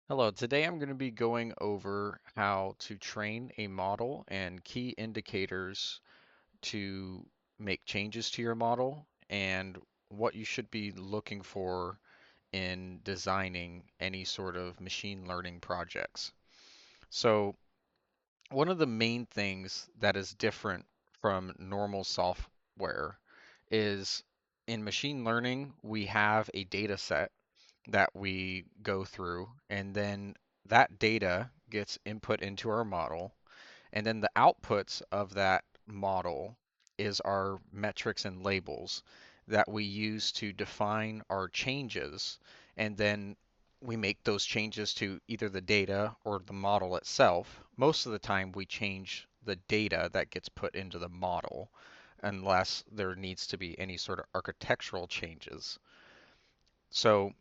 Hello, today I'm going to be going over how to train a model and key indicators to make changes to your model and what you should be looking for in designing any sort of machine learning projects. So, one of the main things that is different from normal software is in machine learning, we have a data set that we go through, and then that data gets input into our model, and then the outputs of that model is our metrics and labels that we use to define our changes, and then we make those changes to either the data or the model itself. Most of the time, we change the data that gets put into the model unless there needs to be any sort of architectural changes. So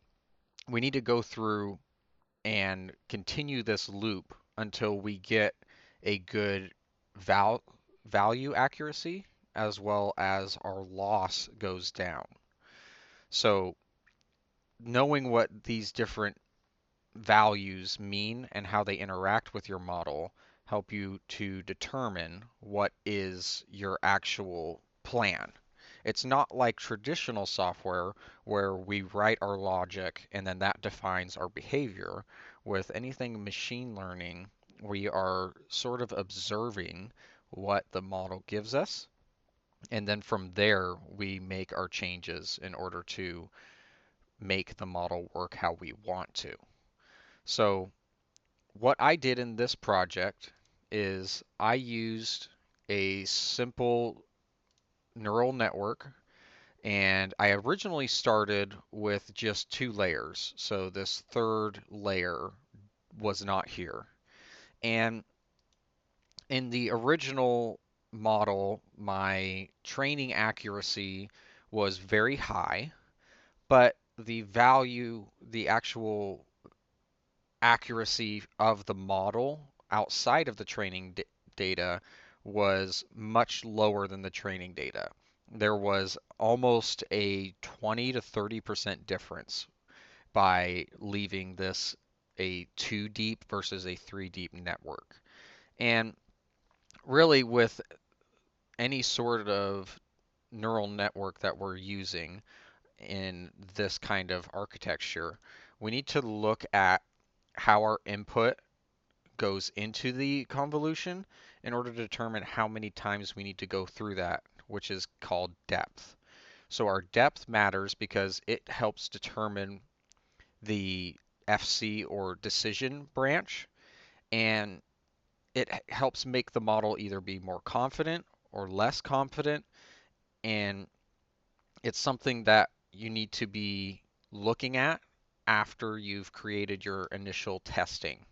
we need to go through and continue this loop until we get a good val value accuracy as well as our loss goes down. So knowing what these different values mean and how they interact with your model help you to determine what is your actual plan. It's not like traditional software where we write our logic and then that defines our behavior. With anything machine learning, we are sort of observing what the model gives us, and then from there we make our changes in order to make the model work how we want to. So what I did in this project is I used a simple neural network, and I originally started with just two layers. So this third layer was not here. And in the original model, my training accuracy was very high, but the actual accuracy of the model outside of the training data was much lower than the training data. There was almost a 20 to 30% difference by leaving this a 2 deep versus a 3 deep network. And really, with any sort of neural network that we're using in this kind of architecture, we need to look at how our input goes into the convolution in order to determine how many times we need to go through that, which is called depth. So our depth matters because it helps determine the FC or decision branch, and it helps make the model either be more confident or less confident. And it's something that you need to be looking at after you've created your initial testing.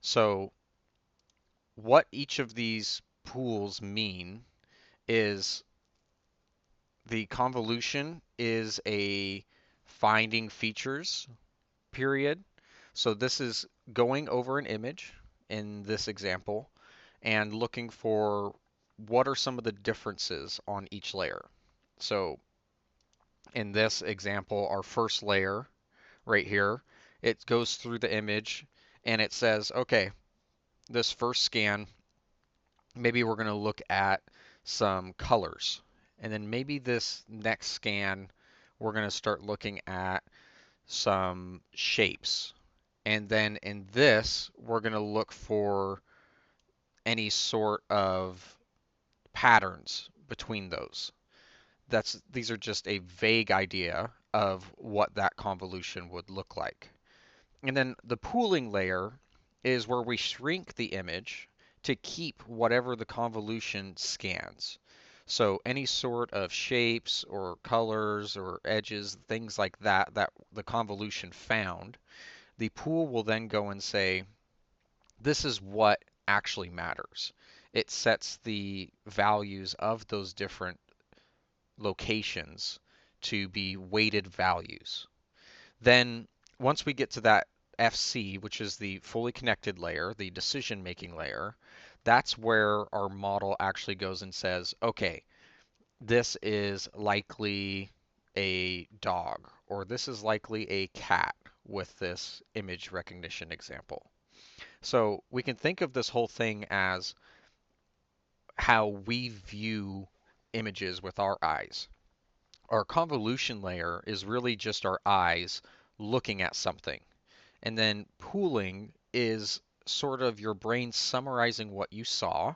So what each of these pools mean is the convolution is a finding features period. So this is going over an image in this example and looking for what are some of the differences on each layer. So in this example, our first layer right here, it goes through the image and it says, okay, this first scan, maybe we're going to look at some colors. And then maybe this next scan, we're going to start looking at some shapes. And then in this, we're going to look for any sort of patterns between those. These are just a vague idea of what that convolution would look like. And then the pooling layer is where we shrink the image to keep whatever the convolution scans. So any sort of shapes or colors or edges, things like that, that the convolution found, the pool will then go and say, this is what actually matters. It sets the values of those different locations to be weighted values. Then once we get to that FC, which is the fully connected layer, the decision making layer, that's where our model actually goes and says, okay, this is likely a dog, or this is likely a cat, with this image recognition example. So we can think of this whole thing as how we view images with our eyes. Our convolution layer is really just our eyes looking at something. And then pooling is sort of your brain summarizing what you saw.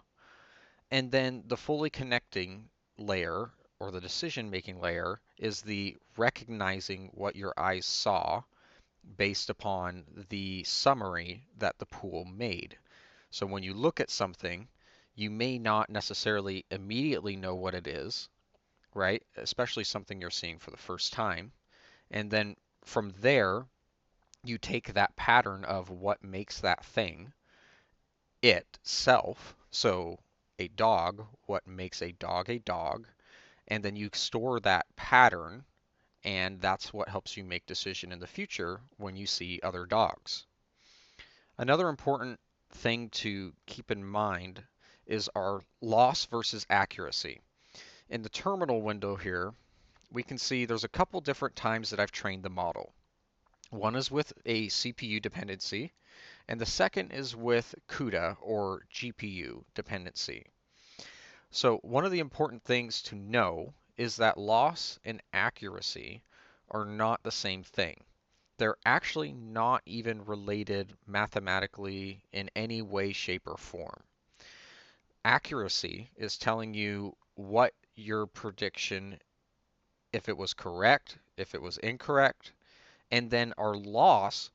And then the fully connecting layer, or the decision making layer, is the recognizing what your eyes saw based upon the summary that the pool made. So when you look at something, you may not necessarily immediately know what it is, right? Especially something you're seeing for the first time. And then from there, you take that pattern of what makes that thing itself. So a dog, what makes a dog, and then you store that pattern, and that's what helps you make decision in the future when you see other dogs. Another important thing to keep in mind is our loss versus accuracy. In the terminal window here, we can see there's a couple different times that I've trained the model. One is with a CPU dependency, and the second is with CUDA or GPU dependency. So one of the important things to know is that loss and accuracy are not the same thing. They're actually not even related mathematically in any way, shape, or form. Accuracy is telling you what your prediction, if it was correct, if it was incorrect, and then our loss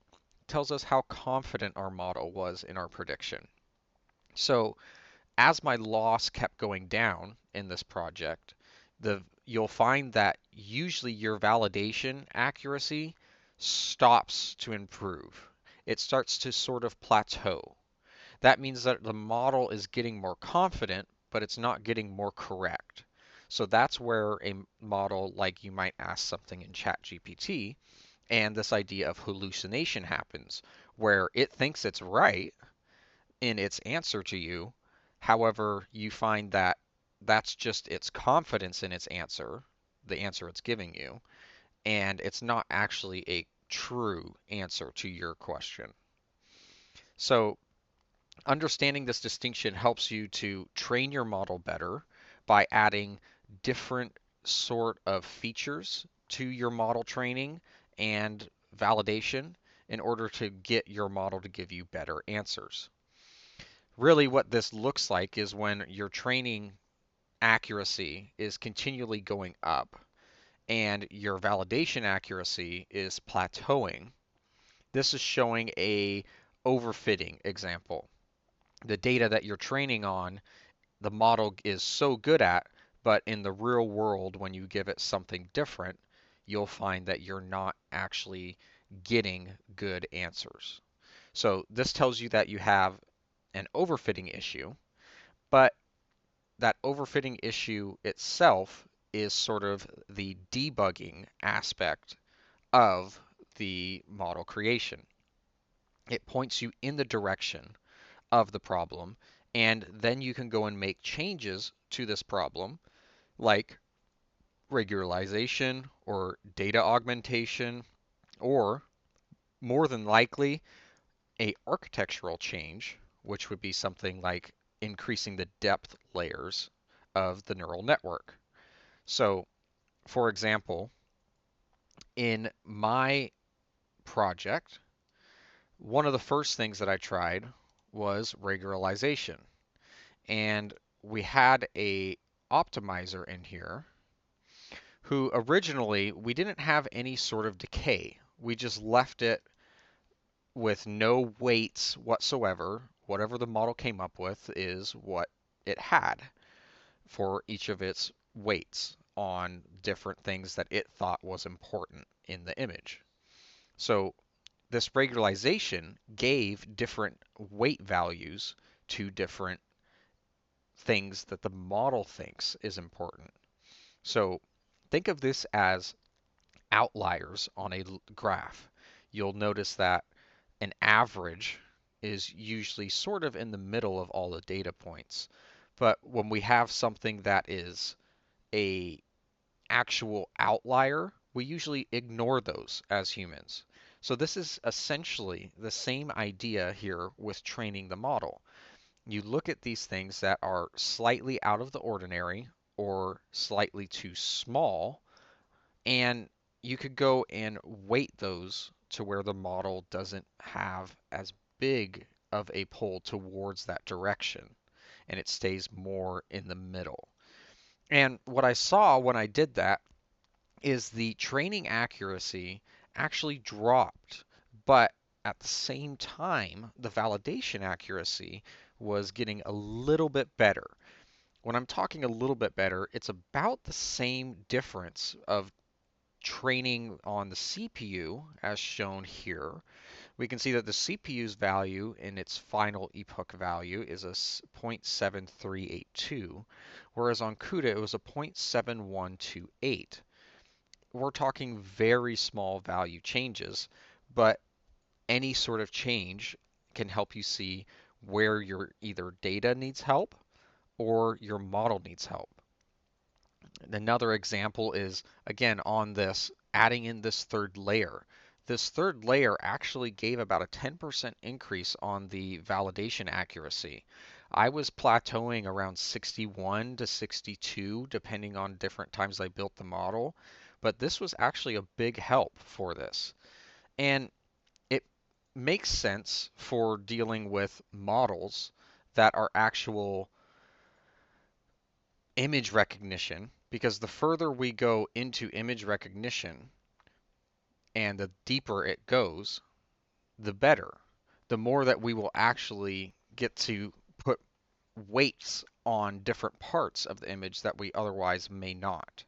tells us how confident our model was in our prediction. So as my loss kept going down in this project, you'll find that usually your validation accuracy stops to improve. It starts to sort of plateau. That means that the model is getting more confident, but it's not getting more correct. So that's where a model like you might ask something in ChatGPT, and this idea of hallucination happens, where it thinks it's right in its answer to you. However, you find that that's just its confidence in its answer, the answer it's giving you, and it's not actually a true answer to your question. So, understanding this distinction helps you to train your model better by adding different sort of features to your model training and validation in order to get your model to give you better answers. Really, what this looks like is when your training accuracy is continually going up and your validation accuracy is plateauing. This is showing a overfitting example. The data that you're training on, the model is so good at, but in the real world, when you give it something different, you'll find that you're not actually getting good answers. So this tells you that you have an overfitting issue, but that overfitting issue itself is sort of the debugging aspect of the model creation. It points you in the direction of the problem, and then you can go and make changes to this problem, like regularization or data augmentation, or more than likely, a architectural change, which would be something like increasing the depth layers of the neural network. So, for example, in my project, one of the first things that I tried was regularization. And we had a optimizer in here who originally we didn't have any sort of decay. We just left it with no weights whatsoever. Whatever the model came up with is what it had for each of its weights on different things that it thought was important in the image. So this regularization gave different weight values to different things that the model thinks is important. So think of this as outliers on a graph. You'll notice that an average is usually sort of in the middle of all the data points. But when we have something that is a actual outlier, we usually ignore those as humans. So this is essentially the same idea here with training the model. You look at these things that are slightly out of the ordinary or slightly too small, and you could go and weight those to where the model doesn't have as big of a pull towards that direction, and it stays more in the middle. And what I saw when I did that is the training accuracy actually dropped, but at the same time, the validation accuracy was getting a little bit better. When I'm talking a little bit better, it's about the same difference of training on the CPU as shown here. We can see that the CPU's value in its final epoch value is a 0.7382, whereas on CUDA it was a 0.7128. We're talking very small value changes, but any sort of change can help you see where your either data needs help or your model needs help. Another example is, again, on this, adding in this third layer. This third layer actually gave about a 10% increase on the validation accuracy. I was plateauing around 61 to 62, depending on different times I built the model, but this was actually a big help for this. And it makes sense for dealing with models that are actual image recognition, because the further we go into image recognition and the deeper it goes, the better. The more that we will actually get to put weights on different parts of the image that we otherwise may not.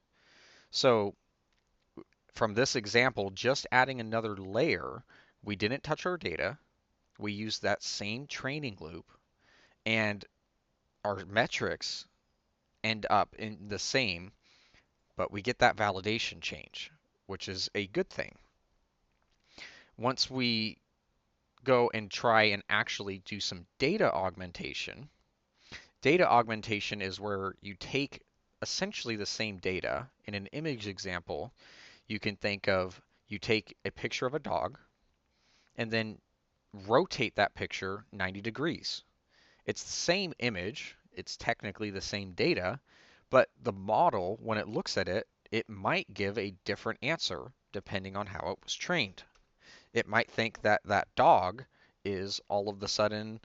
So from this example, just adding another layer, we didn't touch our data. We used that same training loop, and our metrics end up in the same, but we get that validation change, which is a good thing. Once we go and try and actually do some data augmentation is where you take essentially the same data. In an image example, you can think of you take a picture of a dog and then rotate that picture 90 degrees. It's the same image, it's technically the same data, but the model, when it looks at it, it might give a different answer depending on how it was trained. It might think that that dog is all of a sudden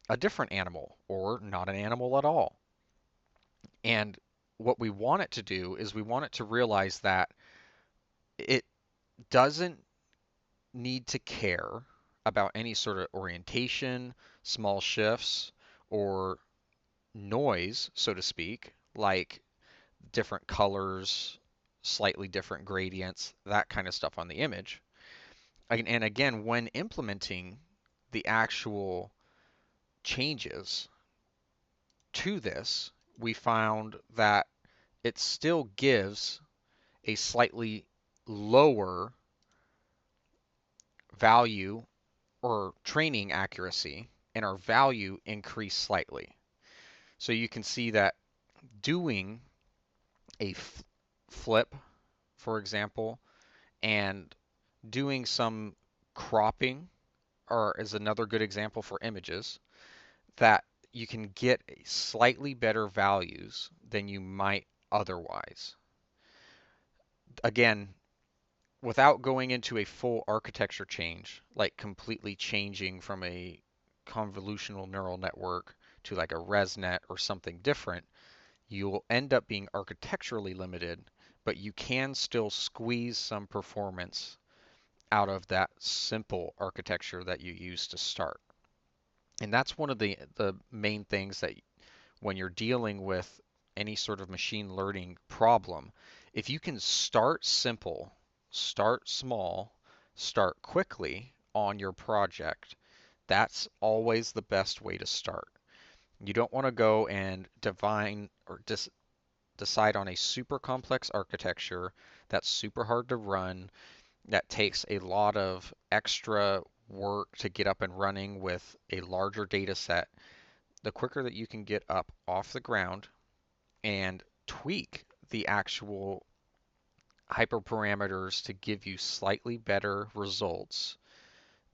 a different animal or not an animal at all. And what we want it to do is we want it to realize that it doesn't need to care about any sort of orientation, small shifts, or noise, so to speak, like different colors, slightly different gradients, that kind of stuff on the image. And again, when implementing the actual changes to this, we found that it still gives a slightly lower value or training accuracy, and our value increased slightly. So you can see that doing a flip, for example, and doing some cropping or is another good example for images that you can get slightly better values than you might otherwise. Again, without going into a full architecture change, like completely changing from a convolutional neural network to like a ResNet or something different, you will end up being architecturally limited, but you can still squeeze some performance out of that simple architecture that you use to start. And that's one of the main things that when you're dealing with any sort of machine learning problem, if you can start simple, start small, start quickly on your project, that's always the best way to start. You don't want to go and divine or decide on a super complex architecture that's super hard to run, that takes a lot of extra work to get up and running with a larger data set. The quicker that you can get up off the ground and tweak the actual hyperparameters to give you slightly better results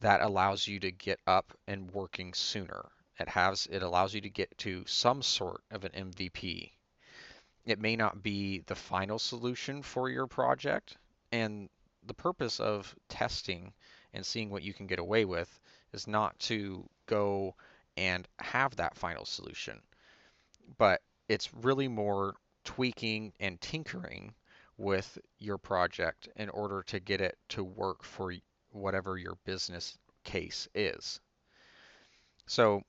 that allows you to get up and working sooner. It allows you to get to some sort of an MVP. It may not be the final solution for your project, and the purpose of testing and seeing what you can get away with is not to go and have that final solution, but it's really more tweaking and tinkering with your project in order to get it to work for whatever your business case is. So,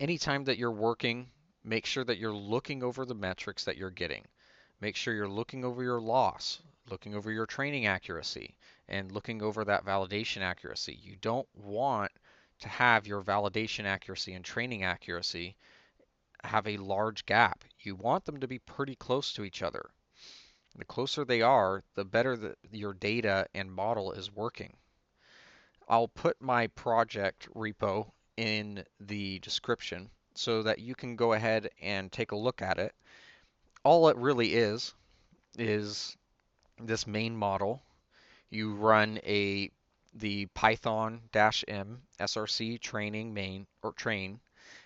anytime that you're working, make sure that you're looking over the metrics that you're getting. Make sure you're looking over your loss, looking over your training accuracy, and looking over that validation accuracy. You don't want to have your validation accuracy and training accuracy have a large gap. You want them to be pretty close to each other. The closer they are, the better your data and model is working. I'll put my project repo in the description so that you can go ahead and take a look at it. All it really is this main model. You run the Python-M src training main or train,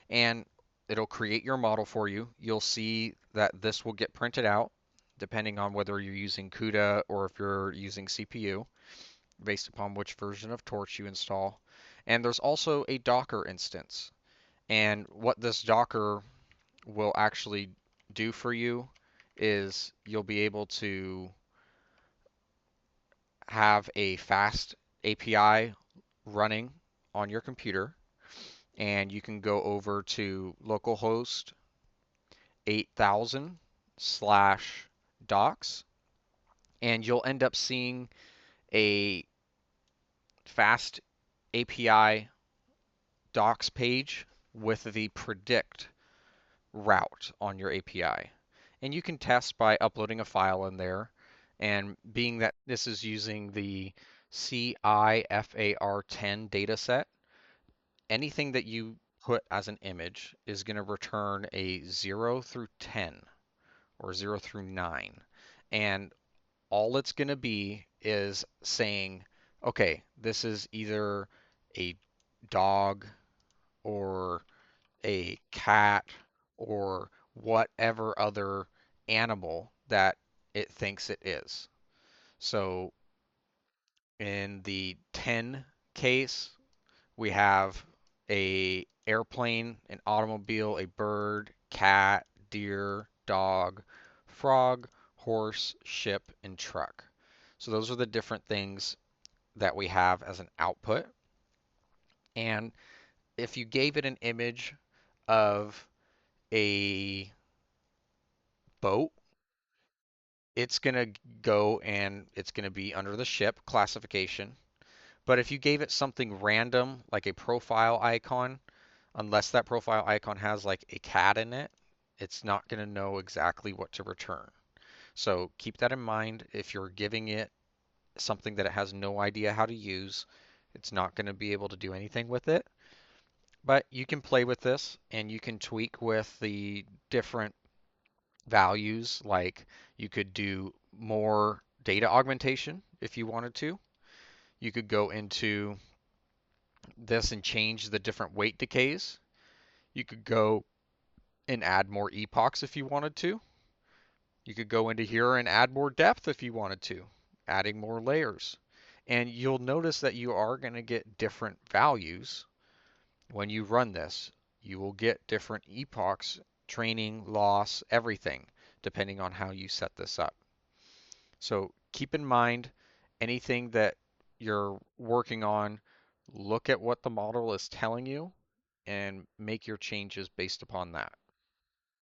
and it'll create your model for you. You'll see that this will get printed out depending on whether you're using CUDA or if you're using CPU, based upon which version of Torch you install. And there's also a Docker instance. And what this Docker will actually do for you is you'll be able to have a fast API running on your computer, and you can go over to localhost 8000 slash docs, and you'll end up seeing a fast API docs page with the predict route on your API. And you can test by uploading a file in there. And being that this is using the CIFAR10 dataset, anything that you put as an image is going to return a 0 through 10 or 0 through 9. And all it's going to be is saying, okay, this is either a dog or a cat or whatever other animal that it thinks it is. So in the 10 case, we have a airplane, an automobile, a bird, cat, deer, dog, frog, horse, ship, and truck. So those are the different things that we have as an output. And if you gave it an image of a boat, it's going to go and it's going to be under the ship classification. But if you gave it something random, like a profile icon, unless that profile icon has like a cat in it, it's not going to know exactly what to return. So keep that in mind. If you're giving it something that it has no idea how to use, it's not going to be able to do anything with it. But you can play with this and you can tweak with the different values. Like you could do more data augmentation if you wanted to. You could go into this and change the different weight decays. You could go and add more epochs if you wanted to. You could go into here and add more depth if you wanted to, adding more layers. And you'll notice that you are going to get different values when you run this. You will get different epochs, training, loss, everything, depending on how you set this up. So keep in mind anything that you're working on, look at what the model is telling you and make your changes based upon that.